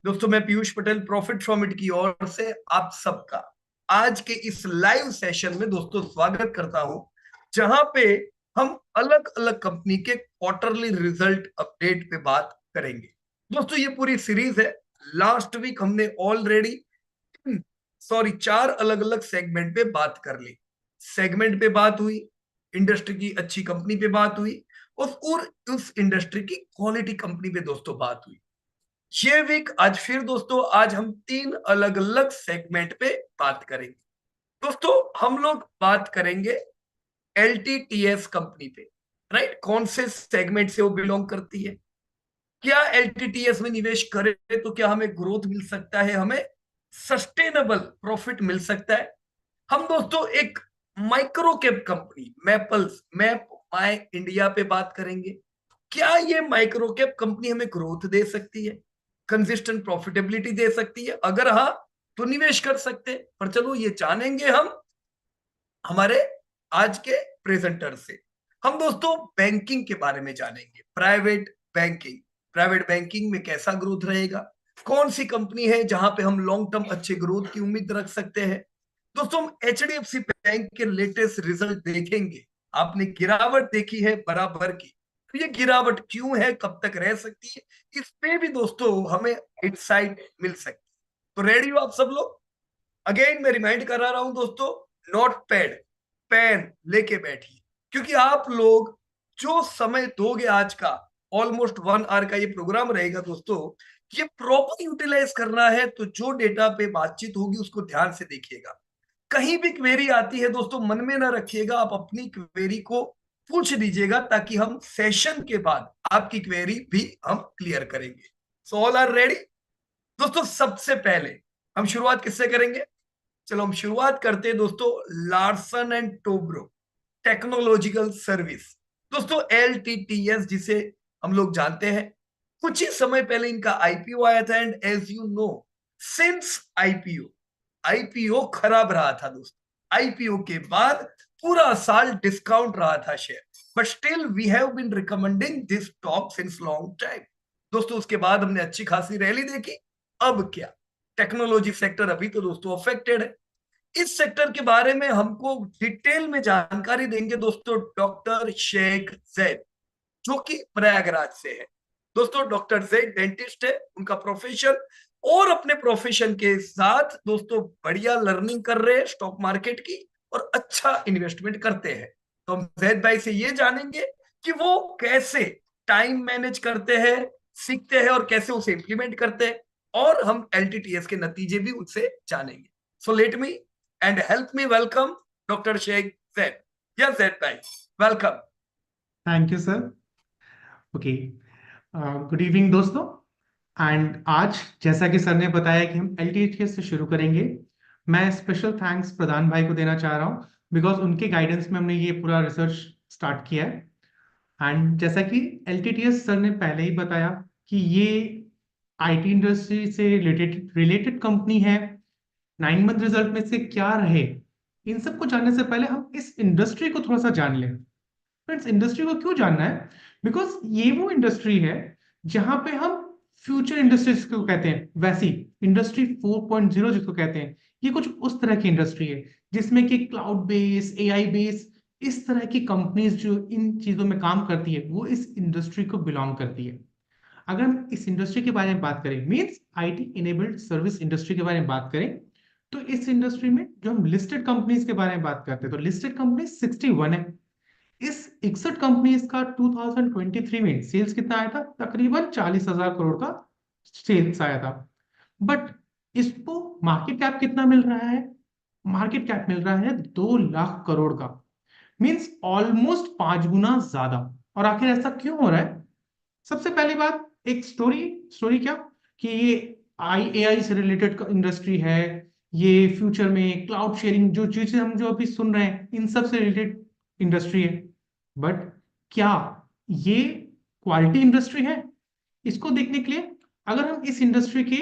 दोस्तों मैं Piyush Patel profit from it की ओर से आप सबका आज के इस लाइव सेशन में दोस्तों स्वागत करता हूं, जहां पे हम अलग अलग कंपनी के क्वार्टरली रिजल्ट अपडेट पे बात करेंगे। दोस्तों ये पूरी सीरीज है। लास्ट वीक हमने ऑलरेडी चार अलग अलग सेगमेंट पे बात कर ली। सेगमेंट पे बात हुई, इंडस्ट्री की अच्छी कंपनी पे बात हुई, और उस इंडस्ट्री की क्वालिटी कंपनी पे दोस्तों बात हुई। ये वीक आज फिर दोस्तों आज हम तीन अलग अलग सेगमेंट पे बात करेंगे। दोस्तों हम लोग बात करेंगे एलटीटीएस कंपनी पे। राइट, कौन से सेगमेंट से वो बिलोंग करती है, क्या एलटीटीएस में निवेश करें तो क्या हमें ग्रोथ मिल सकता है, हमें सस्टेनेबल प्रॉफिट मिल सकता है। हम दोस्तों एक माइक्रो कैप कंपनी मैप माई इंडिया पे बात करेंगे। क्या ये माइक्रो कैप कंपनी हमें ग्रोथ दे सकती है, कंसिस्टेंट प्रॉफिटेबिलिटी दे सकती है? अगर हाँ तो निवेश कर सकते हैं। पर चलो ये जानेंगे हम हमारे आज के प्रेजेंटर से। हम दोस्तों बैंकिंग के बारे में जानेंगे, प्राइवेट बैंकिंग में कैसा ग्रोथ रहेगा, कौन सी कंपनी है जहां पे हम लॉन्ग टर्म अच्छे ग्रोथ की उम्मीद रख सकते हैं। दोस्तों हम एचडीएफसी बैंक के लेटेस्ट रिजल्ट देखेंगे। आपने गिरावट देखी है बराबर की, तो ये गिरावट क्यों है, कब तक रह सकती है, इस पे भी दोस्तों हमें इंसाइट मिल सकती है। तो रेडी हो आप सब लोग? अगेन मैं रिमाइंड करा रहा हूं दोस्तों, नोट पैड पेन लेके बैठिए, क्योंकि आप लोग जो समय दोगे आज का ऑलमोस्ट 1 आवर का ये प्रोग्राम रहेगा दोस्तों, ये प्रॉपर यूटिलाइज करना है। तो जो डेटा पे बातचीत होगी उसको ध्यान से देखिएगा। कहीं भी क्वेरी आती है दोस्तों मन में ना रखिएगा, आप अपनी क्वेरी को पूछ दीजिएगा, ताकि हम सेशन के बाद आपकी क्वेरी भी हम क्लियर करेंगे। So all are ready? दोस्तों सबसे पहले हम शुरुआत किससे करेंगे? चलो हम शुरुआत करते हैं दोस्तों Larsen and Toubro technological service. दोस्तों एलटीटीएस जिसे हम लोग जानते हैं, कुछ ही समय पहले इनका आईपीओ आया था। And as you know, since IPO IPO खराब रहा था दोस्तों। आईपीओ के बाद पूरा साल डिस्काउंट रहा था share, but still we have been recommending this stock since long time. दोस्तों उसके बाद हमने अच्छी खासी रैली देखी। अब क्या, टेक्नोलॉजी सेक्टर अभी तो दोस्तों अफेक्टेड है। इस सेक्टर के बारे में हमको डिटेल में जानकारी देंगे दोस्तों डॉक्टर शेख जैद, जो कि प्रयागराज से है। दोस्तों डॉक्टर जैद डेंटिस्ट है, उनका प्रोफेशन, और अपने प्रोफेशन के साथ दोस्तों बढ़िया लर्निंग कर रहे हैं स्टॉक मार्केट की, और अच्छा इन्वेस्टमेंट करते हैं। तो हम जैद भाई से ये जानेंगे कि वो कैसे टाइम मैनेज करते हैं, सीखते हैं, और कैसे उसे इंप्लीमेंट करते हैं, और हम एलटीटीएस के नतीजे भी उनसे जानेंगे। So let me and help me welcome doctor Sheikh Zaid. Yes Zaid भाई, welcome. Thank you sir. Okay, good evening दोस्तों। एंड आज जैसा कि सर ने बताया कि हम एलटीटीएस से शुरू करेंगे, मैं स्पेशल थैंक्स प्रधान भाई को देना चाह रहा हूँ, बिकॉज उनके गाइडेंस में हमने ये पूरा रिसर्च स्टार्ट किया है। एंड जैसा कि एलटीटीएस सर ने पहले ही बताया कि ये आईटी इंडस्ट्री से रिलेटेड रिलेटेड कंपनी है। 9 मंथ रिजल्ट में से क्या रहे, इन सबको जानने से पहले हम इस इंडस्ट्री को थोड़ा सा जान लें। फ्रेंड्स, इंडस्ट्री को क्यों जानना है? बिकॉज ये वो इंडस्ट्री है जहां पे हम फ्यूचर इंडस्ट्रीज को कहते हैं, वैसी इंडस्ट्री 4.0 जिसको कहते हैं, ये कुछ उस तरह की इंडस्ट्री है जिसमें कि क्लाउड बेस, एआई बेस, इस तरह की कंपनीज जो इन चीजों में काम करती है वो इस इंडस्ट्री को बिलोंग करती है। अगर हम इस इंडस्ट्री के बारे में बात करें, means IT enabled service industry के बारे में बात करें, तो इस इंडस्ट्री में जो हम लिस्टेड कंपनीज के बारे में बात करते हैं, तो लिस्टेड कंपनी 61 है। इस 61 कंपनीज का 2023 में सेल्स कितना आया था? तकरीबन 40,000 करोड़ का सेल्स आया था। बट इसको मार्केट कैप कितना मिल रहा है? मार्केट कैप मिल रहा है 2 लाख करोड़ का, मींस ऑलमोस्ट 5 गुना ज्यादा। और आखिर ऐसा क्यों हो रहा है? सबसे पहली बात, एक स्टोरी स्टोरी क्या, कि ये आई से रिलेटेड इंडस्ट्री है। ये फ्यूचर में क्लाउड शेयरिंग जो चीजें हम जो अभी सुन रहे हैं, इन सब से रिलेटेड इंडस्ट्री है। बट क्या ये क्वालिटी इंडस्ट्री है? इसको देखने के लिए अगर हम इस इंडस्ट्री के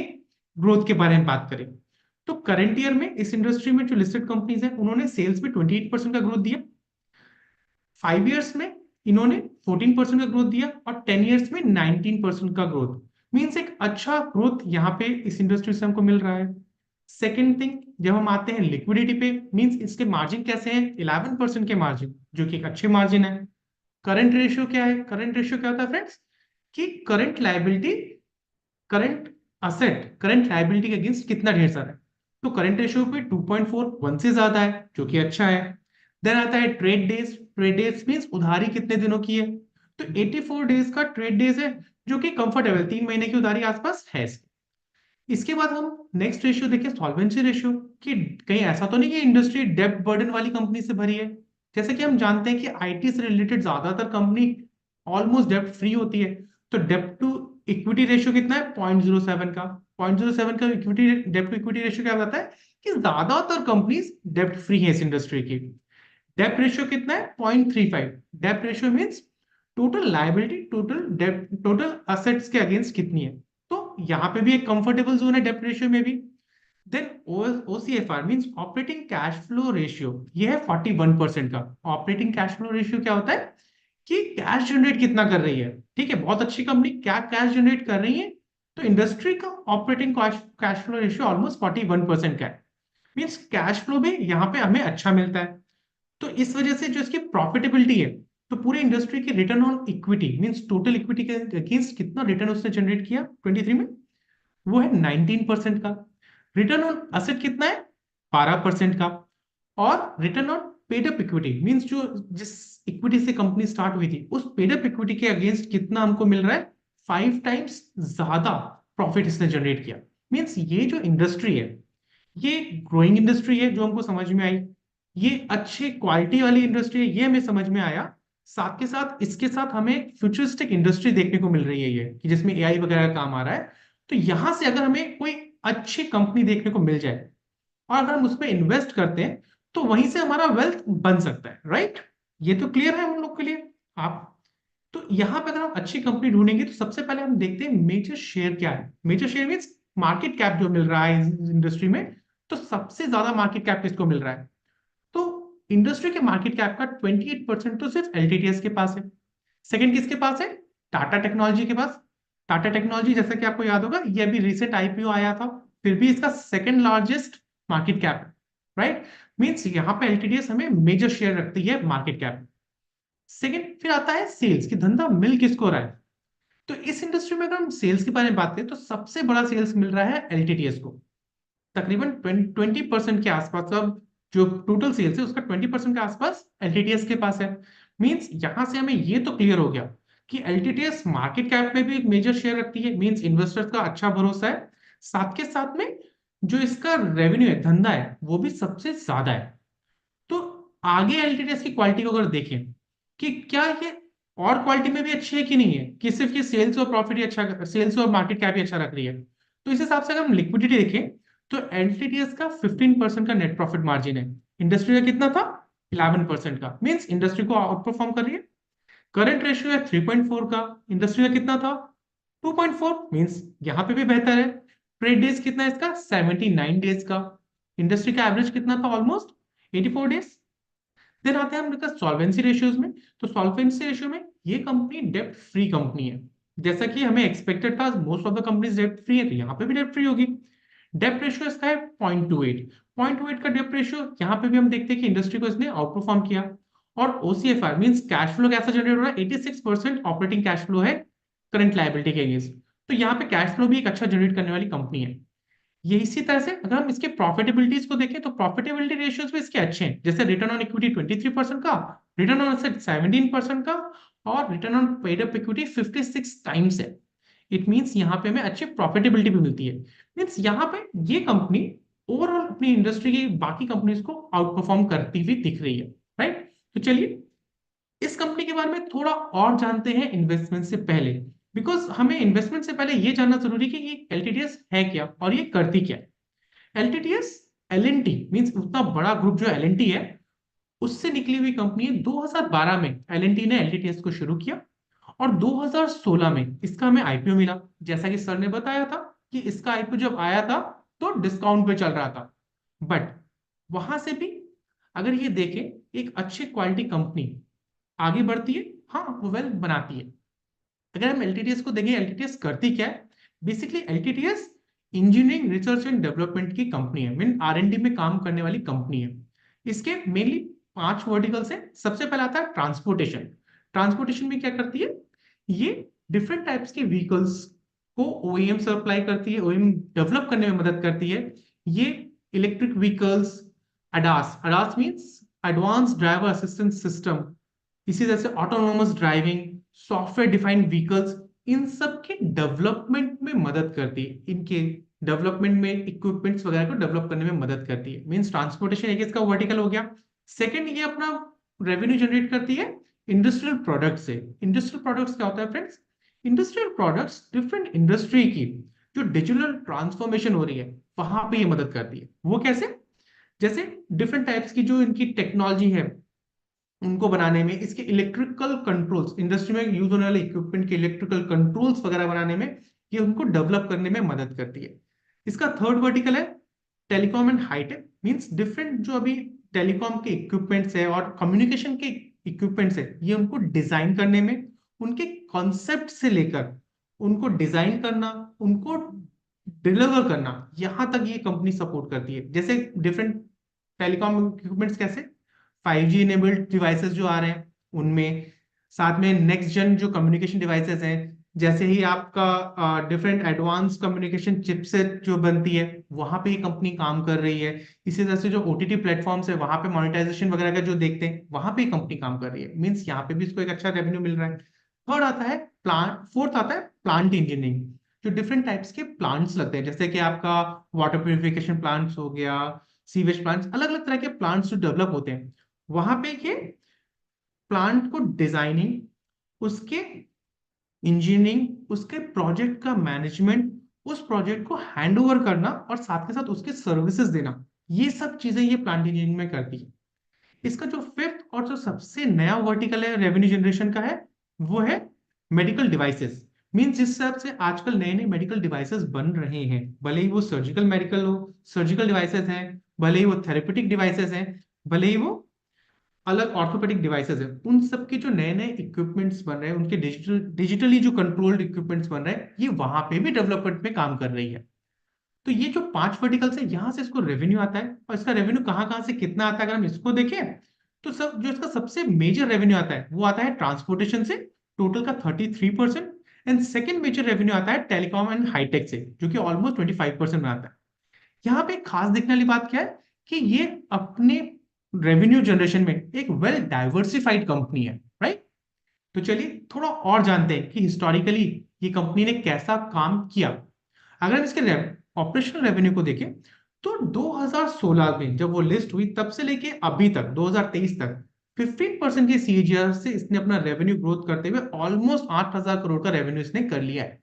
ग्रोथ के बारे में बात करें, तो करंट ईयर में इस इंडस्ट्री में जो लिस्टेड कंपनीज हैं उन्होंने सेल्स में 28% का ग्रोथ दिया। 5 इयर्स में इन्होंने 14% का ग्रोथ दिया, और 10 इयर्स में 19% का ग्रोथ। मीन्स एक अच्छा ग्रोथ यहाँ पे इस इंडस्ट्री से हमको मिल रहा है। सेकेंड थिंग, जब हम आते हैं लिक्विडिटी पे, मीन्स इसके मार्जिन कैसे हैं, 11% के मार्जिन, जो कि एक अच्छे मार्जिन है। करंट रेशियो क्या है, करंट रेशियो क्या होता है फ्रेंड्स, कि current liability current asset current liability के अगेंस्ट कितना ढेर सारा है। तो करंट रेशियो पे 2.41 से ज्यादा है, जो कि अच्छा है। देन आता है trade days, trade days means उधारी कितने दिनों की है, तो 84 डेज का ट्रेड डेज है, जो कि कंफर्टेबल 3 महीने की उधारी आसपास है। इसके बाद हम नेक्स्ट रेशियो देखें, सॉल्वेंसी रेशियो, कि कहीं ऐसा तो नहीं कि इंडस्ट्री डेब्ट बर्डन वाली कंपनी से भरी है। जैसे कि हम जानते हैं कि आईटी से रिलेटेड ज्यादातर कंपनी ऑलमोस्ट डेब्ट फ्री होती है। तो डेब्ट टू इक्विटी रेशियो कितना है, 0.07 का। 0.07 का इक्विटी डेब्ट टू इक्विटी रेशियो क्या बताता है कि ज्यादातर कंपनीज डेब्ट फ्री है इस इंडस्ट्री की। डेब्ट रेशियो कितना है, 0.35। डेब्ट ratio means total liability total डेब्ट टोटल असेट्स के अगेंस्ट कितनी है। तो यहाँ पे भी एक कंफर्टेबल जोन है डेब्ट रेशियो में भी। Then OCFR means operating cash flow ratio, ये है 41% का। ऑपरेटिंग कैश फ्लो रेशियो क्या होता है कि कैश जनरेट कितना कर रही है। ठीक है, बहुत अच्छी कंपनी क्या कैश जनरेट कर रही है, तो इंडस्ट्री का operating cash flow ratio almost 41% का है। मीन्स कैश फ्लो भी यहाँ पे हमें अच्छा मिलता है। तो इस वजह से जो इसकी प्रॉफिटेबिलिटी है, तो पूरे इंडस्ट्री की return on equity means total equity के अगेंस्ट कितना रिटर्न उसने जनरेट किया 23 में, वो है 19% का। रिटर्न ऑन असेट कितना है, 12% का। और return on paid up equity means जो जिस इक्विटी से कंपनी स्टार्ट हुई थी उस पेड अप इक्विटी के अगेंस्ट कितना हमको मिल रहा है, 5 टाइम्स ज्यादा प्रॉफिट इसने जनरेट किया। मींस ये जो इंडस्ट्री है, ये ग्रोइंग इंडस्ट्री है जो हमको समझ में आई। ये अच्छे क्वालिटी वाली इंडस्ट्री है, ये हमें समझ में आया। साथ के साथ इसके साथ हमें फ्यूचरिस्टिक इंडस्ट्री देखने को मिल रही है, ये कि जिसमें एआई वगैरह का काम आ रहा है। तो यहां से अगर हमें कोई अच्छी कंपनी देखने को मिल जाए और अगर हम उस पर इन्वेस्ट करते हैं, तो वहीं से हमारा वेल्थ बन सकता है, राइट। ये तो क्लियर है हम लोग के लिए। आप तो यहाँ पे अगर हम अच्छी कंपनी ढूंढेंगे तो सबसे पहले हम देखते हैं मेजर शेयर क्या है। Major share means market cap जो मिल रहा है इस इंडस्ट्री में। तो सबसे ज्यादा मार्केट कैप किसको मिल रहा है, तो इंडस्ट्री के मार्केट कैप का 28% तो सिर्फ एलटीटीएस के पास है। सेकंड किसके पास है, टाटा टेक्नोलॉजी के पास। टाटा टेक्नोलॉजी जैसा कि आपको याद होगा ये अभी रिसेंट आईपीओ आया था, फिर भी इसका सेकंड लार्जेस्ट मार्केट कैप है, राइट। मींस यहाँ पे एलटीटीएस हमें मेजर शेयर रखती है मार्केट कैप। सेकंड फिर आता है सेल्स, कि धंधा मिल किसको रहा है। तो इस इंडस्ट्री में अगर हम सेल्स के बारे में बात करें तो सबसे बड़ा सेल्स मिल रहा है एलटीटीएस को, तकरीबन 20% के आसपास। अब जो टोटल सेल्स है उसका 20% के आसपास एलटीटीएस के पास है। मींस यहां से हमें ये तो क्लियर हो गया कि एलटीटीएस मार्केट कैप में भी एक मेजर शेयर रखती है, मींस इन्वेस्टर्स का अच्छा भरोसा है। साथ के साथ में जो इसका रेवेन्यू है, धंधा है, वो भी सबसे ज्यादा है। तो आगे एलटीटीएस की क्वालिटी को अगर देखें कि क्या ये और क्वालिटी में भी अच्छी है कि नहीं है, कि सिर्फ ये सेल्स और प्रॉफिट ही अच्छा, सेल्स और मार्केट कैप ही अच्छा रख रही है। तो इस हिसाब से अगर हम लिक्विडिटी देखें तो एलटीटीएस का 15% का नेट प्रॉफिट मार्जिन है। इंडस्ट्री का कितना था, 11% का। मींस इंडस्ट्री को आउट परफॉर्म कर रही है। करंट रेशियो है 3.4 का, इंडस्ट्री का कितना था 2.4, मींस यहां पे भी बेहतर है। ट्रेड डेज कितना है इसका, 79 डेज का। इंडस्ट्री का एवरेज कितना था, ऑलमोस्ट 84 डेज। देन आते हैं हम सॉल्वेंसी रेशियोज में। तो सॉल्वेंसी रेशियो में ये कंपनी डेब्ट फ्री कंपनी है, जैसा कि हमें एक्सपेक्टेड था। मोस्ट ऑफ द कंपनीज डेब्ट फ्री है, तो यहाँ पे भी डेब्ट फ्री होगी। डेब्ट रेशियो इसका है 0.28। 0.28 का डेब्ट रेशियो, यहाँ पे भी हम देखते हैं कि इंडस्ट्री को इसने आउट परफॉर्म किया। और ओसीएफआर मींस कैश फ्लो कैसा जनरेट हो रहा है, 86% ऑपरेटिंग कैश फ्लो है करंट लायबिलिटी के अगेंस्ट। तो यहाँ पे कैश फ्लो भी एक अच्छा जनरेट करने वाली कंपनी है। ये इसी तरह से अगर हम इसके प्रॉफिटेबिलिटीज को देखें तो प्रॉफिटेबिलिटी रेशियोज भी इसके अच्छे हैं, जैसे रिटर्न ऑन इक्विटी 23% का, रिटर्न ऑन एसेट 17% का, और return on paid up equity 56 times है। इट मींस यहाँ पे हमें अच्छी प्रॉफिटेबिलिटी भी मिलती है। मींस यहाँ पे ये कंपनी ओवरऑल अपनी इंडस्ट्री की बाकी कंपनीज को आउट परफॉर्म करती हुई दिख रही है, राइट। तो चलिए इस कंपनी के बारे में थोड़ा और जानते हैं इन्वेस्टमेंट से पहले, बिकॉज हमें इन्वेस्टमेंट से पहले ये जानना जरूरी है कि ये एलटीटीएस है क्या और ये करती क्या है। एलटीटीएस एलएनटी मींस उतना बड़ा ग्रुप जो एलएनटी है उससे निकली हुई कंपनी है। 2012 में एलएनटी ने एलटीटीएस को शुरू किया और 2016 में इसका हमें आईपीओ मिला। जैसा कि सर ने बताया था कि इसका आईपीओ जब आया था तो डिस्काउंट पे चल रहा था, बट वहां से भी अगर ये देखें एक अच्छी क्वालिटी कंपनी आगे बढ़ती है, हाँ वो वेल्थ बनाती है। अगर हम एलटीटीएस को देखें, एलटीटीएस करती क्या है, basically LTTS engineering research and development की कंपनी है, मीन आर&डी में काम करने वाली कंपनी है। इसके मेनली 5 वर्टिकल्स है। सबसे पहला आता है ट्रांसपोर्टेशन। ट्रांसपोर्टेशन में क्या करती है, ये डिफरेंट टाइप्स के व्हीकल्स को ओईएम सप्लाई करती है, ओईएम डेवलप करने में मदद करती है। ये electric vehicles, ADAS, ADAS means advance driver assistance system, इसी तरह से autonomous driving, software defined vehicles, इन सब के डेवलपमेंट में मदद करती है। इनके डेवलपमेंट में इक्विपमेंट्स वगैरह को डेवलप करने में मदद करती है। मींस ट्रांसपोर्टेशन एक इसका वर्टिकल हो गया। सेकंड, ये अपना रेवेन्यू जनरेट करती है इंडस्ट्रियल प्रोडक्ट से। इंडस्ट्रियल प्रोडक्ट्स क्या होता है friends, industrial products different industry की जो डिजिटल ट्रांसफॉर्मेशन हो रही है वहां पे ये मदद करती है। वो कैसे, जैसे डिफरेंट टाइप्स की जो इनकी टेक्नोलॉजी है उनको बनाने में, इसके इलेक्ट्रिकल कंट्रोल्स, इंडस्ट्री में यूज होने वाले इक्विपमेंट के इलेक्ट्रिकल कंट्रोल्स वगैरह बनाने में ये उनको डेवलप करने में मदद करती है। इसका थर्ड वर्टिकल है telecom and hitech, means different जो अभी टेलीकॉम के इक्विपमेंट्स है और कम्युनिकेशन के इक्विपमेंट्स है, ये उनको डिजाइन करने में, उनके कॉन्सेप्ट से लेकर उनको डिजाइन करना, उनको डिलीवर करना, यहां तक ये कंपनी सपोर्ट करती है। जैसे डिफरेंट टेलीकॉम इक्विपमेंट्स, कैसे 5G इनेबल्ड डिवाइसेस जो आ रहे हैं उनमें, साथ में नेक्स्ट जेन जो कम्युनिकेशन डिवाइसेस हैं, जैसे ही आपका डिफरेंट एडवांस कम्युनिकेशन चिपसेट जो बनती है वहां पे ही कंपनी काम कर रही है। इसी तरह से जो ओटीटी प्लेटफॉर्म्स है वहां पे मोनेटाइजेशन वगैरह का जो देखते हैं वहां पे ही कंपनी काम कर रही है। मींस यहाँ पे भी इसको एक अच्छा रेवेन्यू मिल रहा है। थर्ड आता है प्लांट, फोर्थ आता है प्लांट इंजीनियरिंग, जो डिफरेंट टाइप्स के प्लांट्स लगते हैं, जैसे कि आपका वाटर प्यूरिफिकेशन प्लांट्स हो गया, सीवेज प्लांट्स, अलग अलग तरह के प्लांट्स जो डेवलप होते हैं वहां पे ये प्लांट को डिजाइनिंग, उसके इंजीनियरिंग, उसके प्रोजेक्ट का मैनेजमेंट, उस प्रोजेक्ट को हैंड ओवर करना और साथ के साथ उसके सर्विसेज देना, ये सब चीजें ये प्लांट इंजीनियरिंग में करती है। इसका जो फिफ्थ और जो सबसे नया वर्टिकल है रेवेन्यू जनरेशन का है, वो है मेडिकल डिवाइसेस। मींस जिस हिसाब से आजकल नए नए मेडिकल डिवाइसेस बन रहे हैं, भले ही वो सर्जिकल मेडिकल हो, सर्जिकल डिवाइसेस हैं, भले ही वो थेरेपेटिक डिवाइसेस हैं, भले ही वो अलग ऑर्थोपेडिक डिवाइसेस है, उन सब के जो नए नए इक्विपमेंट्स बन रहे हैं, उनके डिजिटली जो कंट्रोल्ड इक्विपमेंट्स बन रहे हैं, ये वहां पे भी डेवलपमेंट में काम कर रही है। तो ये जो 5 वर्टिकल्स है, यहाँ से इसको रेवेन्यू आता है। और इसका रेवेन्यू कहाँ कहाँ से कितना आता है अगर हम इसको देखें, तो सब जो इसका सबसे मेजर रेवेन्यू आता है वो आता है ट्रांसपोर्टेशन से, टोटल का 33%। एंड सेकेंड मेजर रेवेन्यू आता है टेलीकॉम एंड हाईटेक से, जो कि ऑलमोस्ट 25% में आता है। यहाँ पे खास देखने वाली बात क्या है कि ये अपने रेवेन्यू जनरेशन में एक वेल डाइवर्सिफाइड कंपनी है, राइट। तो चलिए थोड़ा और जानते हैं कि हिस्टोरिकली ये कंपनी ने कैसा काम किया। अगर हम इसके ऑपरेशनल रेवेन्यू को देखें तो 2016 में जब वो लिस्ट हुई तब से लेके अभी तक 2023 तक 15% के सीएजीआर से इसने अपना रेवेन्यू ग्रोथ करते हुए ऑलमोस्ट 8,000 करोड़ का रेवेन्यू इसने कर लिया है,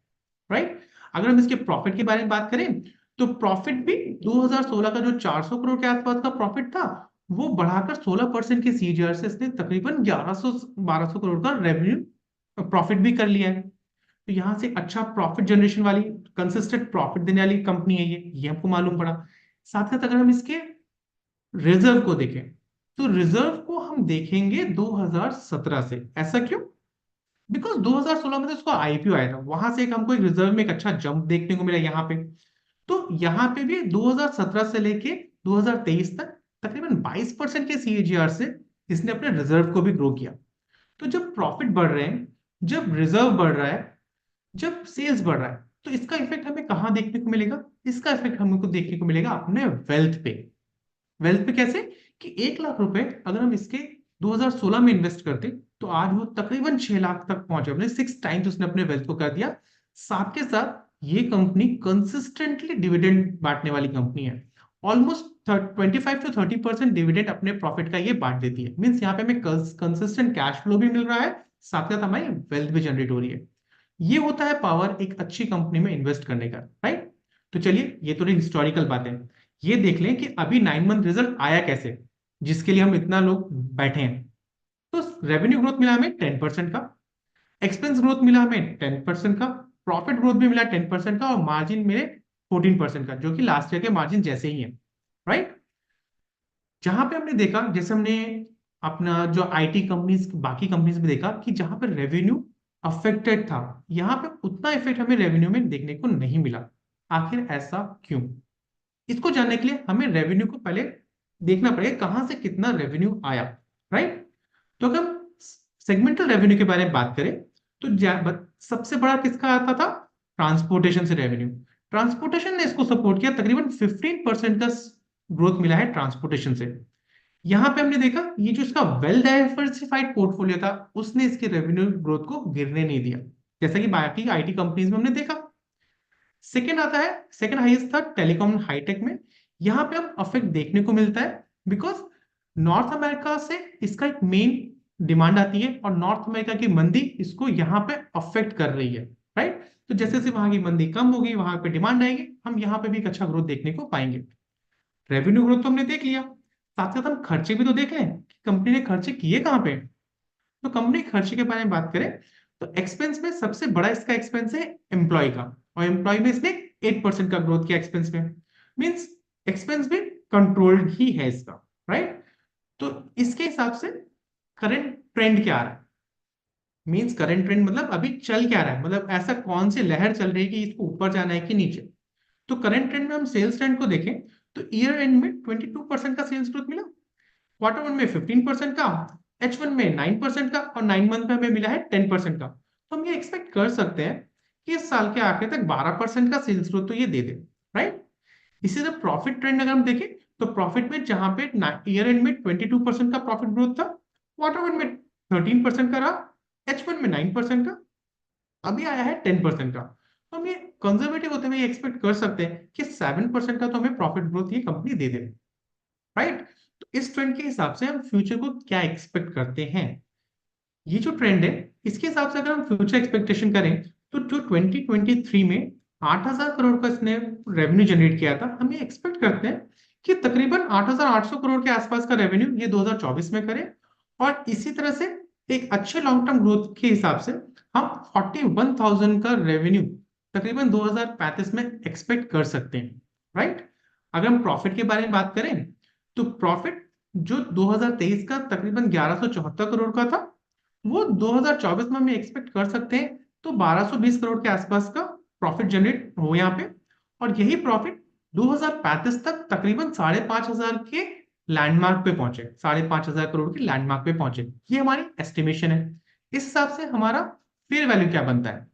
राइट। अगर हम इसके प्रॉफिट के बारे में बात करें तो प्रॉफिट भी 2016 का जो 400 करोड़ के आसपास का प्रॉफिट था वो बढ़ाकर 16% के सीजीआर से इसने तकरीबन 1100-1200 करोड़ का रेवेन्यू प्रॉफिट भी कर लिया है। तो यहाँ से अच्छा प्रॉफिट जनरेशन वाली, कंसिस्टेंट प्रॉफिट देने वाली कंपनी है ये हमको मालूम पड़ा। साथ साथ अगर हम इसके रिजर्व को देखें तो रिजर्व को हम देखेंगे 2017 से। ऐसा क्यों? बिकॉज 2016 में तो इसको आईपीओ आया था, वहां से एक हमको एक रिजर्व में एक अच्छा जंप देखने को मिला यहाँ पे। तो यहाँ पे भी 2017 से लेके 2023 तक तकरीबन 22% के सीएजीआर से इसने अपने रिजर्व को भी ग्रो किया। तो जब प्रॉफिट बढ़ रहे हैं, जब रिजर्व बढ़ रहा है, जब सेल्स बढ़ रहा है, तो इसका इफेक्ट हमें कहाँ देखने को मिलेगा? इसका इफेक्ट हमको देखने को मिलेगा अपने वेल्थ पे। वेल्थ पे कैसे कि 1 लाख रुपए अगर हम इसके 2016 में इन्वेस्ट करते तो आज वो तकरीबन 6 लाख तक पहुंचे, अपने 6 टाइम्स उसने अपने वेल्थ को कर दिया। साथ के साथ ये कंपनी कंसिस्टेंटली डिविडेंड बांटने वाली कंपनी है। ऑलमोस्ट 25 to 30% डिविडेंड अपने प्रॉफिट का ये बांट देती है। मीन्स यहाँ पे हमें कंसिस्टेंट कैश फ्लो भी मिल रहा है, साथ साथ हमारी वेल्थ भी जनरेट हो रही है। ये होता है पावर एक अच्छी कंपनी में इन्वेस्ट करने का, राइट। तो चलिए ये थोड़ी हिस्टोरिकल बातें, ये देख लें कि अभी 9 मंथ रिजल्ट आया कैसे, जिसके लिए हम इतना लोग बैठे हैं। तो रेवेन्यू ग्रोथ मिला हमें 10% का, एक्सपेंस ग्रोथ मिला हमें 10% का, प्रॉफिट ग्रोथ भी मिला 10% का, और मार्जिन मिले 14% का, जो कि लास्ट ईयर के मार्जिन जैसे ही है, राइट। जहां पे हमने देखा, जैसे हमने अपना जो आईटी कंपनीज, बाकी कंपनीज में देखा कि जहां पर रेवेन्यू अफेक्टेड था, यहाँ पे उतना इफेक्ट हमें रेवेन्यू में देखने को नहीं मिला। आखिर ऐसा क्यों? इसको जानने के लिए हमें रेवेन्यू को पहले देखना पड़ेगा, कहां से कितना रेवेन्यू आया, राइट? तो अगर हम सेगमेंटल रेवेन्यू के बारे में बात करें तो सबसे बड़ा किसका आता था? ट्रांसपोर्टेशन से रेवेन्यू। ट्रांसपोर्टेशन ने इसको सपोर्ट किया, तकरीबन 15% का ग्रोथ मिला है ट्रांसपोर्टेशन से। यहां पे हमने देखा ये जो इसका वेल डाइवर्सिफाइड पोर्टफोलियो था उसने इसके रेवेन्यू ग्रोथ को गिरने नहीं दिया, जैसा कि बाकी आईटी कंपनीज में हमने देखा। सेकेंड आता है, सेकेंड हाईएस्ट था टेलीकॉम हाईटेक में। यहां पे हम अफेक्ट देखने को मिलता है बिकॉज नॉर्थ अमेरिका से इसका एक मेन डिमांड आती है और नॉर्थ अमेरिका की मंदी इसको यहाँ पे अफेक्ट कर रही है, राइट? तो जैसे जैसे वहां की मंदी कम होगी वहां पे डिमांड आएगी, हम यहाँ पे भी एक अच्छा ग्रोथ देखने को पाएंगे। रेवेन्यू ग्रोथ तो हमने देख लिया, साथ साथ हम खर्चे भी तो देख लें कि कंपनी ने खर्चे किए कहाँ पे। तो कंपनी खर्चे के बारे में बात करें तो एक्सपेंस में सबसे बड़ा इसका एक्सपेंस है एम्प्लॉय का, और एम्प्लॉय में इसने 8% का ग्रोथ किया एक्सपेंस में। मींस एक्सपेंस भी कंट्रोल्ड ही है इसका, राइट? तो इसके हिसाब से करंट ट्रेंड क्या आ रहा है? मींस करंट ट्रेंड मतलब अभी चल क्या रहा है, मतलब ऐसा कौन सी लहर चल रही है कि इसको ऊपर जाना है कि नीचे। तो करंट ट्रेंड में हम सेल्स ट्रेंड को देखें तो ईयर एंड में 22% का सेल्स ग्रोथ मिला, क्वार्टर वन में 15% का, H1 में 9% का, और 9 मंथ में हमें मिला है 10% का। तो हम ये एक्सपेक्ट कर सकते हैं कि इस साल के आखिर तक 12% का सेल्स ग्रोथ तो ये दे दे, राइट? इसी तरह प्रॉफिट ट्रेंड अगर हम देखें तो प्रॉफिट में जहां पे ईयर एंड में 22% का प्रॉफिट ग्रोथ था, क्वार्टर वन में 13% का रहा, H1 में 9% का, अभी आया है 10% का। तो हम ये कंजर्वेटिव होते हुए एक्सपेक्ट कर सकते हैं कि 7% का तो हमें प्रॉफिट ग्रोथ ये कंपनी दे दे, राइट? तो इस ट्रेंड के हिसाब से हम फ्यूचर को क्या एक्सपेक्ट करते हैं? ये जो ट्रेंड है इसके हिसाब से अगर हम फ्यूचर एक्सपेक्टेशन करें तो जो 2023 में 8,000 करोड़ का इसने रेवेन्यू जनरेट किया था, हम ये एक्सपेक्ट करते हैं कि तकरीबन 8,800 करोड़ के आसपास का रेवेन्यू ये 2024 में करे। और इसी तरह से एक अच्छे लॉन्ग टर्म ग्रोथ के हिसाब से हम 41,000 का रेवेन्यू तकरीबन 2035 में एक्सपेक्ट कर सकते हैं, राइट? अगर हम प्रॉफिट के बारे में बात करें तो प्रॉफिट जो 2023 का तकरीबन 1174 करोड़ का था, वो 2024 में हम एक्सपेक्ट कर सकते हैं तो 1220 करोड़ के आसपास का प्रॉफिट जनरेट हो यहाँ पे। और यही प्रॉफिट 2035 तक तकरीबन 5,500 के लैंडमार्क पे पहुंचे, 5,500 करोड़ के लैंडमार्क पे पहुंचे, ये हमारी एस्टिमेशन है। इस हिसाब से हमारा फेयर वैल्यू क्या बनता है?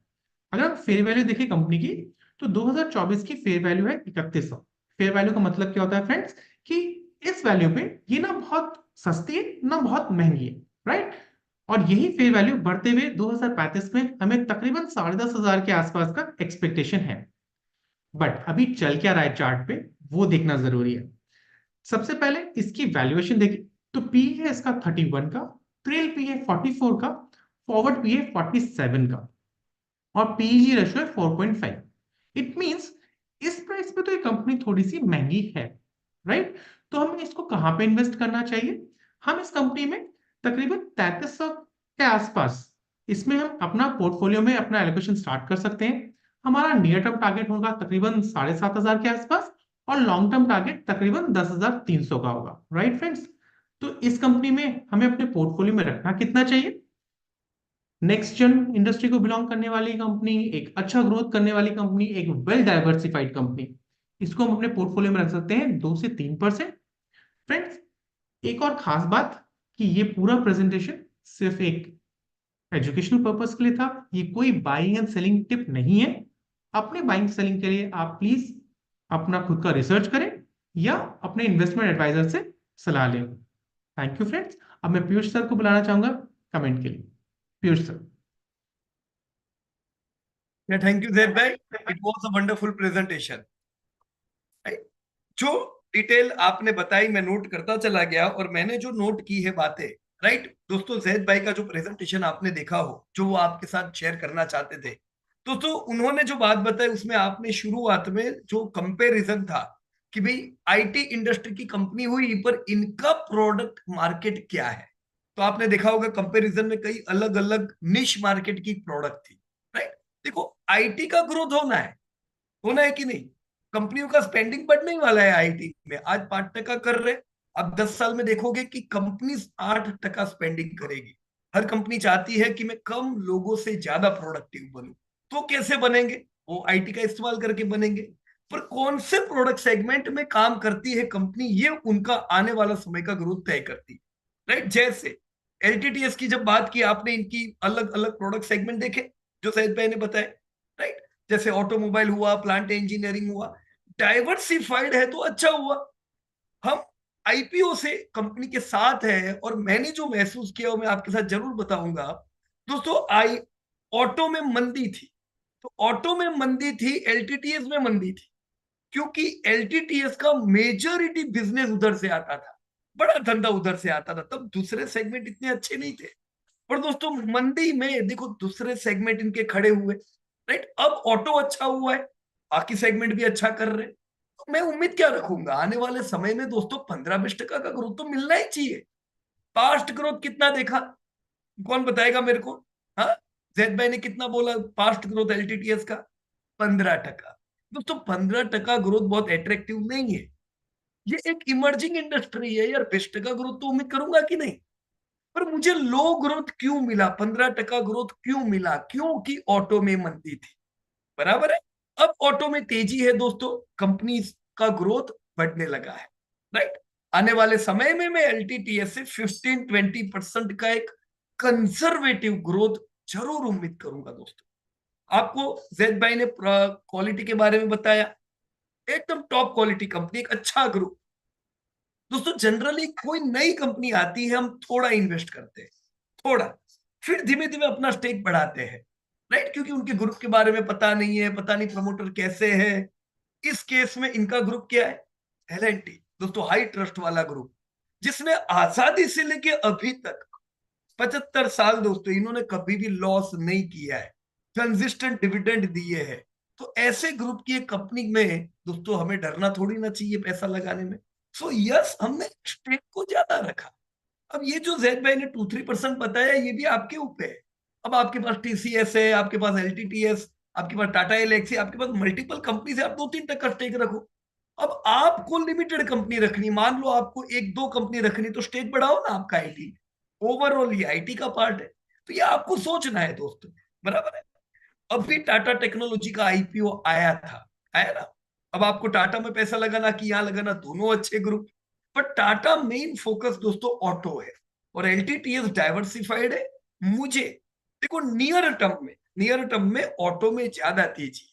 अगर हम फेयर वैल्यू देखें कंपनी की तो 2024 की फेयर वैल्यू है 3100। फेयर वैल्यू का मतलब क्या होता है फ्रेंड्स, कि इस वैल्यू पे ये ना बहुत सस्ती है ना बहुत महंगी है, राइट? और यही फेयर वैल्यू बढ़ते हुए 2035 में हमें तकरीबन 10,500 के आसपास का एक्सपेक्टेशन है। बट अभी चल क्या रहा है चार्ट पे वो देखना जरूरी है। सबसे पहले इसकी वैल्यूएशन देखिए तो पी है इसका 31 का, ट्रेल पी है 44 का, फॉरवर्ड पी है 47 का, और पीई रेशियो है 4.5। इट मींस इस प्राइस पे तो ये कंपनी थोड़ी सी महंगी है, राइट? तो हमें इसको कहां पे इन्वेस्ट करना चाहिए? हम इस कंपनी में तकरीबन 3300 के आसपास इसमें हम अपना पोर्टफोलियो में अपना एलोकेशन स्टार्ट कर सकते हैं। हमारा नियर टर्म टारगेट होगा तकरीबन 7,500 के आसपास, और लॉन्ग टर्म टारगेट तकरीबन 10,300 का होगा, राइट फ्रेंड्स? तो इस कंपनी में हमें अपने पोर्टफोलियो में रखना कितना चाहिए? नेक्स्ट जन इंडस्ट्री को बिलोंग करने वाली कंपनी, एक अच्छा ग्रोथ करने वाली कंपनी, एक वेल डाइवर्सिफाइड कंपनी, इसको हम अपने पोर्टफोलियो में रख सकते हैं 2 से 3%। फ्रेंड्स, एक और खास बात कि ये पूरा प्रेजेंटेशन सिर्फ एक एजुकेशनल पर्पस के लिए था, ये कोई बाइंग एंड सेलिंग टिप नहीं है। अपने बाइंग सेलिंग के लिए आप प्लीज अपना खुद का रिसर्च करें या अपने इन्वेस्टमेंट एडवाइजर से सलाह लें। Thank you friends. अब मैं पीयूष सर को बुलाना चाहूंगा कमेंट के लिए। Piyush sir. Thank you Zaid भाई, it was a wonderful presentation. जो डिटेल आपने बताई मैं नोट करता चला गया, और मैंने जो नोट की है बातें, राइट दोस्तों, जैद भाई का जो प्रेजेंटेशन आपने देखा हो, जो वो आपके साथ शेयर करना चाहते थे दोस्तों, उन्होंने जो बात बताई उसमें आपने शुरुआत में जो कंपैरिजन था कि भाई आईटी इंडस्ट्री की कंपनी हुई पर इनका प्रोडक्ट मार्केट क्या है, तो आपने देखा होगा कंपैरिजन में कई अलग अलग निश मार्केट की प्रोडक्ट थी, राइट? देखो, आईटी का ग्रोथ होना है कि नहीं? कंपनियों का स्पेंडिंग बढ़ने ही वाला है आईटी में। आज 5% कर रहे, अब 10 साल में देखोगे कि कंपनी 8% स्पेंडिंग करेगी। हर कंपनी चाहती है कि मैं कम लोगों से ज्यादा प्रोडक्टिव बनूं। तो कैसे बनेंगे? वो आईटी का इस्तेमाल करके बनेंगे। पर कौन से प्रोडक्ट सेगमेंट में काम करती है कंपनी, ये उनका आने वाला समय का ग्रोथ तय करती है, राइट। जैसे एलटीटीएस की जब बात की आपने, इनकी अलग अलग प्रोडक्ट सेगमेंट देखे जो सैयद भाई ने बताया, राइट। जैसे ऑटोमोबाइल हुआ, प्लांट इंजीनियरिंग हुआ, डाइवर्सिफाइड है तो अच्छा हुआ। हम आईपीओ से कंपनी के साथ है, और मैंने जो महसूस किया वो मैं आपके साथ जरूर बताऊंगा। दोस्तों, ऑटो में मंदी थी, तो ऑटो में मंदी थी, एलटीटीएस में मंदी थी, क्योंकि एलटीटीएस का मेजॉरिटी बिजनेस उधर से आता था, बड़ा धंधा उधर से आता था। तब दूसरे सेगमेंट इतने अच्छे नहीं थे। पर दोस्तों, मंदी में देखो दूसरे सेगमेंट इनके खड़े हुए, राइट। अब ऑटो अच्छा हुआ है, बाकी सेगमेंट भी अच्छा कर रहे हैं। तो मैं उम्मीद क्या रखूंगा आने वाले समय में दोस्तों, 15-20% का ग्रोथ तो मिलना ही चाहिए। पास्ट ग्रोथ कितना देखा, कौन बताएगा मेरे को? हाँ, जेड भाई ने कितना बोला पास्ट ग्रोथ एलटीटीएस का? 15%। दोस्तों, 15% ग्रोथ बहुत अट्रैक्टिव नहीं है। ये एक इमर्जिंग इंडस्ट्री है यार, 20% ग्रोथ तो उम्मीद करूंगा कि नहीं। पर मुझे लो ग्रोथ क्यों मिला, 15% ग्रोथ क्यों मिला? क्योंकि ऑटो में मंदी थी, बराबर है। अब ऑटो में तेजी है दोस्तों, कंपनी का ग्रोथ बढ़ने लगा है, राइट। आने वाले समय में मैं एलटीटीएस से 15-20% का एक कंजर्वेटिव ग्रोथ जरूर उम्मीद करूंगा दोस्तों। आपको जैद भाई ने क्वालिटी के बारे में बताया, एकदम टॉप क्वालिटी कंपनी, एक अच्छा ग्रुप। दोस्तों, जनरली कोई नई कंपनी आती है, हम थोड़ा इन्वेस्ट करते हैं, थोड़ा, फिर धीमे धीमे अपना स्टेक बढ़ाते हैं, राइट। क्योंकि उनके ग्रुप के बारे में पता नहीं है, पता नहीं प्रमोटर कैसे है। इस केस में इनका ग्रुप क्या है? एल दोस्तों, हाई ट्रस्ट वाला ग्रुप, जिसने आजादी से लेके अभी तक 75 साल दोस्तों इन्होंने कभी भी लॉस नहीं किया है, कंसिस्टेंट डिविडेंड दिए हैं। तो ऐसे ग्रुप की एक कंपनी में दोस्तों हमें डरना थोड़ी ना चाहिए पैसा लगाने में। सो यस, हमने स्टेक को ज्यादा रखा। अब ये जो जेड भाई ने 2-3% बताया, ये भी आपके ऊपर है। अब आपके पास टीसीएस है, आपके पास एलटीटीएस, आपके पास टाटा एलेक्सी, आपके पास मल्टीपल कंपनी है, आप 2-3% स्टेक रखो। अब आपको लिमिटेड कंपनी रखनी, मान लो आपको 1-2 कंपनी रखनी, तो स्टेक बढ़ाओ ना आपका आईटी। ओवरऑल ये आईटी का पार्ट है, तो ये आपको सोचना है दोस्तों, बराबर है। अभी टाटा टेक्नोलॉजी का आईपीओ आया था, आया ना। अब आपको टाटा में पैसा लगाना कि यहां लगाना, दोनों अच्छे group. But Tata main focus दोस्तों ऑटो है, और एलटीटीएस डाइवर्सिफाइड है। मुझे देखो, नियर टर्म में ऑटो में ज्यादा तेजी,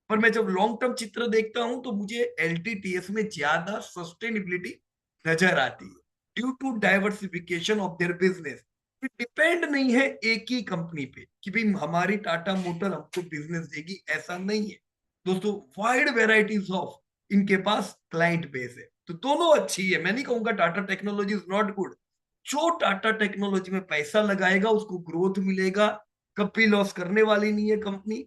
पर मैं जब लॉन्ग टर्म चित्र देखता हूं तो मुझे एलटीटीएस में ज्यादा सस्टेनेबिलिटी नजर आती है, due to diversification of their business. Depend नहीं है एक ही कंपनी पे कि भाई हमारी टाटा मोटर हमको बिजनेस देगी, ऐसा नहीं है दोस्तों। वाइड वेराइटीज ऑफ इनके पास क्लाइंट बेस है, तो दोनों अच्छी है। मैं नहीं कहूंगा Tata technology is not good. जो टाटा टेक्नोलॉजी में पैसा लगाएगा उसको ग्रोथ मिलेगा, कभी लॉस करने वाली नहीं है कंपनी,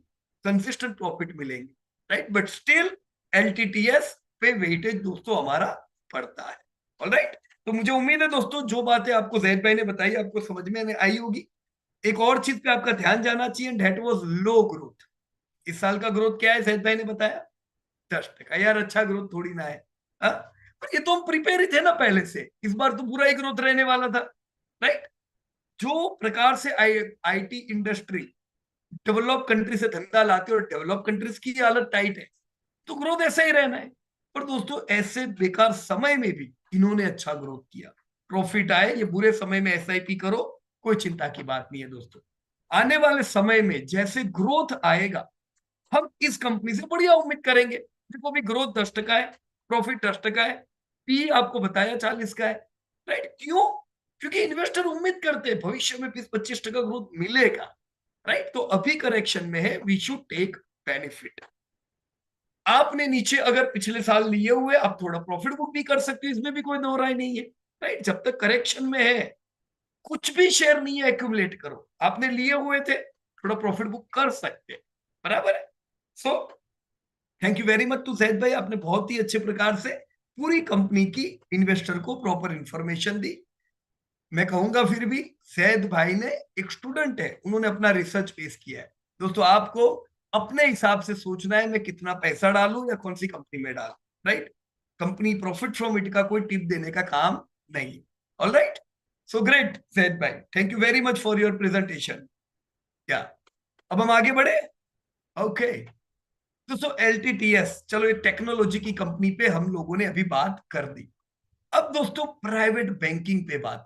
कंसिस्टेंट प्रॉफिट मिलेंगे, राइट। बट स्टिल एलटीटीएस पे वेटेज दोस्तों हमारा पड़ता है, ऑलराइट। तो मुझे उम्मीद है दोस्तों, जो बातें आपको जैद भाई ने बताई आपको समझ में आई होगी। एक और चीज पे आपका ध्यान जाना चाहिए, डेट वाज लो ग्रोथ। इस साल का ग्रोथ क्या है जैद भाई ने बताया? 10%। यार अच्छा ग्रोथ थोड़ी ना है, हा? पर ये तो हम प्रिपेयर ही थे ना पहले से, इस बार तो पूरा ही ग्रोथ रहने वाला था, राइट। जो प्रकार से आईटी इंडस्ट्री डेवलप कंट्री से धंधा लाती है, और डेवलप कंट्रीज की हालत टाइट है, तो ग्रोथ ऐसा ही रहना है। पर दोस्तों, ऐसे बेकार समय में भी इन्होंने अच्छा ग्रोथ किया, प्रॉफिट आए। ये बुरे समय में एसआईपी करो, कोई चिंता की बात नहीं है दोस्तों। आने वाले समय में जैसे ग्रोथ आएगा, हम इस कंपनी से बढ़िया उम्मीद करेंगे। देखो भी ग्रोथ 10% है, प्रॉफिट 10% है, पी आपको बताया 40 का है, राइट। क्यों? क्योंकि इन्वेस्टर उम्मीद करते हैं भविष्य में 20-25% ग्रोथ मिलेगा, राइट। तो अभी करेक्शन में है, वी शुड टेक बेनिफिट। आपने नीचे अगर पिछले साल लिए हुए, आप थोड़ा प्रॉफिट बुक भी कर सकते हो, इसमें भी कोई दो राय नहीं है, राइट। जब तक करेक्शन में है, कुछ भी शेयर नहीं है एक्यूमुलेट करो। आपने लिए हुए थे, थोड़ा प्रॉफिट बुक कर सकते हैं, बराबर है। So thank you very much to Zaid भाई, आपने बहुत ही अच्छे प्रकार से पूरी कंपनी की इन्वेस्टर को प्रॉपर इंफॉर्मेशन दी। मैं कहूंगा फिर भी जैद भाई ने, एक स्टूडेंट है, उन्होंने अपना रिसर्च पेश किया है। दोस्तों, आपको अपने हिसाब से सोचना है, मैं कितना पैसा डालूं या कौन सी कंपनी में डालूं, right. Company profit from it का कोई टिप देने का काम नहीं, all right. So great Zaid भाई, thank you very much for your presentation. क्या अब हम आगे बढ़े? ओके दोस्तों, एलटीटीएस, चलो ये टेक्नोलॉजी की कंपनी पे हम लोगों ने अभी बात कर दी। अब दोस्तों प्राइवेट बैंकिंग पे बात